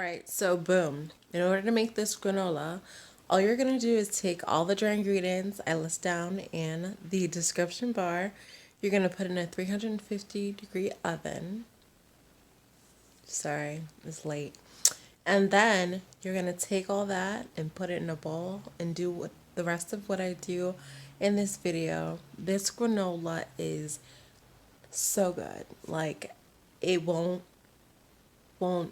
Alright, so boom. In order to make this granola, all you're going to do is take all the dry ingredients I list down in the description bar. You're going to put in a 350-degree oven. Sorry, it's late. And then you're going to take all that and put it in a bowl and do what the rest of what I do in this video. This granola is so good. Like, it won't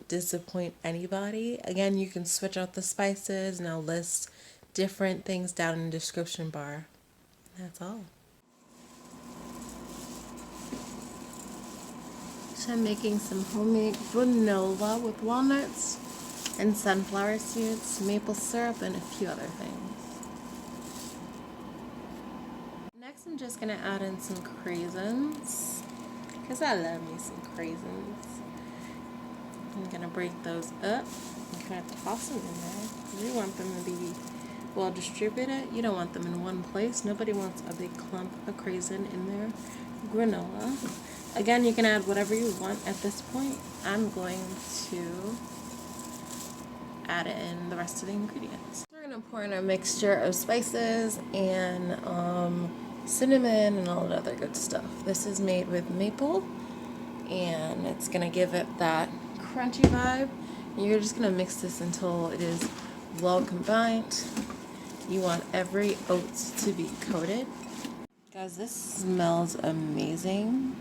disappoint anybody. Again, you can switch out the spices and I'll list different things down in the description bar. That's all. So I'm making some homemade granola with walnuts and sunflower seeds, maple syrup, and a few other things. Next, I'm just going to add in some craisins, because I love me some craisins. I'm going to break those up and kind of toss them in there. You want them to be well distributed. You don't want them in one place. Nobody wants a big clump of craisin in their granola. Again, you can add whatever you want at this point. I'm going to add in the rest of the ingredients. We're going to pour in a mixture of spices and cinnamon and all that other good stuff. This is made with maple, and it's going to give it that crunchy vibe. And you're just going to mix this until it is well combined. You want every oats to be coated. Guys, this smells amazing.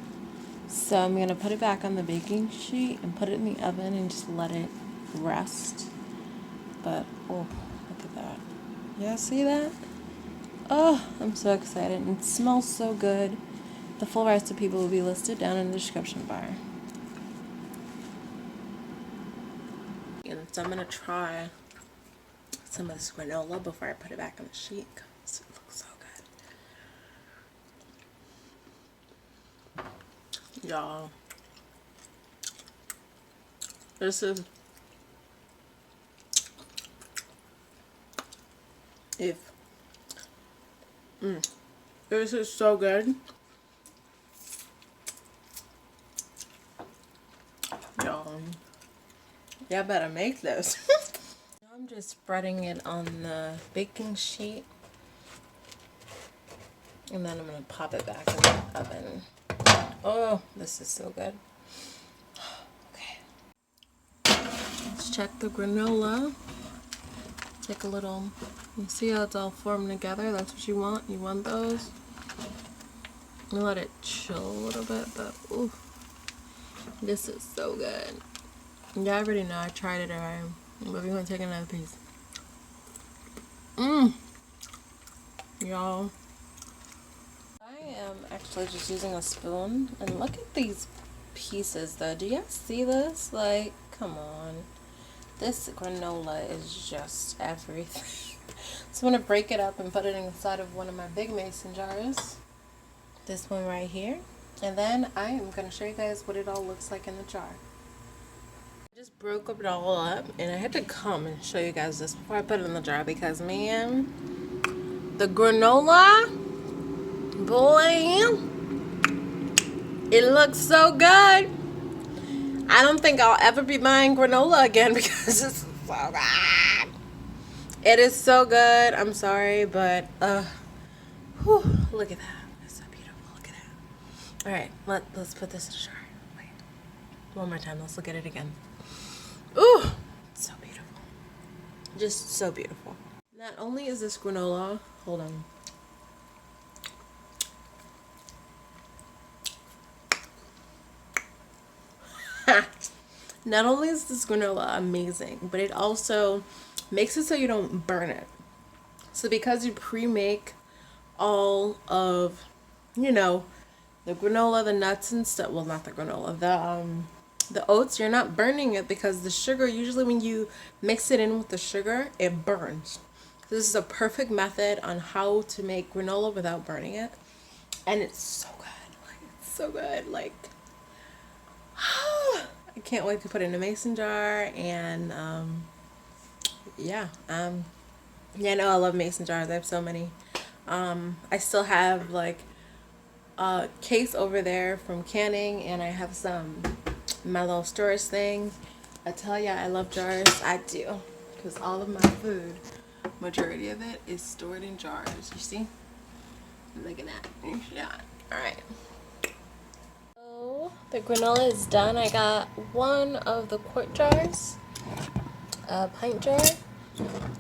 So I'm going to put it back on the baking sheet and put it in the oven and just let it rest. But, oh, look at that. Yeah, see that? Oh, I'm so excited. And it smells so good. The full recipe will be listed down in the description bar. And so I'm going to try some of this granola before I put it back on the sheet because it looks so good. Y'all, this is, this is so good. Y'all better make this. I'm just spreading it on the baking sheet, and then I'm gonna pop it back in the oven. Oh, this is so good. Okay, let's check the granola. Take a little, you see how it's all formed together? That's what you want. You want those. You let it chill a little bit, but ooh, this is so good. Yeah, I already know. I tried it already. But we're gonna take another piece. Y'all, I am actually just using a spoon, and look at these pieces though. Do y'all see this? Like, come on. This granola is just everything. So I'm gonna break it up and put it inside of one of my big mason jars. This one right here. And then I am gonna show you guys what it all looks like in the jar. I just broke it all up, and I had to come and show you guys this before I put it in the jar because, man, the granola, boy, it looks so good. I don't think I'll ever be buying granola again because it's so good. It is so good. I'm sorry, but whew, look at that. It's so beautiful. Look at that. All right, let's put this in a jar. Wait, one more time. Let's look at it again. Ooh, it's so beautiful. Just so beautiful. Not only is this granola, hold on. Not only is this granola amazing, but it also makes it so you don't burn it. So because you pre-make all of, you know, the granola, the nuts and stuff, well, not the granola, the oats, you're not burning it because the sugar, usually when you mix it in with the sugar, it burns. This is a perfect method on how to make granola without burning it. And it's so good. Like, it's so good. Like, I can't wait to put it in a mason jar. And yeah, no, I love mason jars. I have so many. I still have like a case over there from canning, and I have some my little storage thing. I tell ya, I love jars. I do. Because all of my food, majority of it, is stored in jars. You see? Look at that. Yeah. Alright. So, the granola is done. I got one of the quart jars, a pint jar,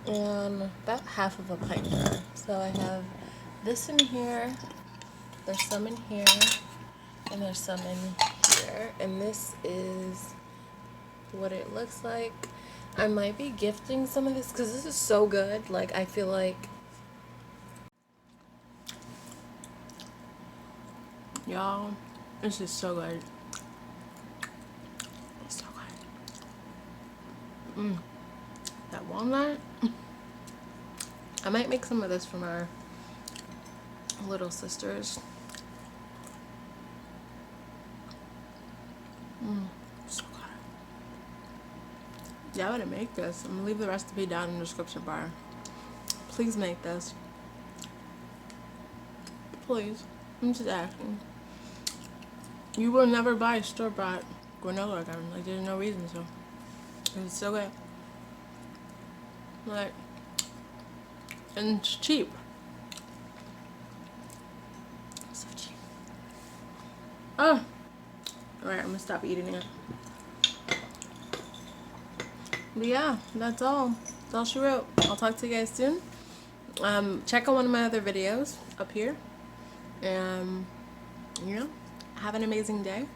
and about half of a pint jar. So I have this in here, there's some in here, and there's some in here. And this is what it looks like. I might be gifting some of this because this is so good. Like, I feel like, y'all, this is so good. It's so good. That walnut. I might make some of this from our little sisters. So good. Yeah, I'm gonna make this. I'm gonna leave the recipe down in the description bar. Please make this. Please. I'm just asking. You will never buy store-bought granola again. Like, there's no reason to. It's so good. Like, and it's cheap. So cheap. Oh! Alright, I'm gonna stop eating it. But yeah, that's all. That's all she wrote. I'll talk to you guys soon. Check out one of my other videos up here. You know, have an amazing day.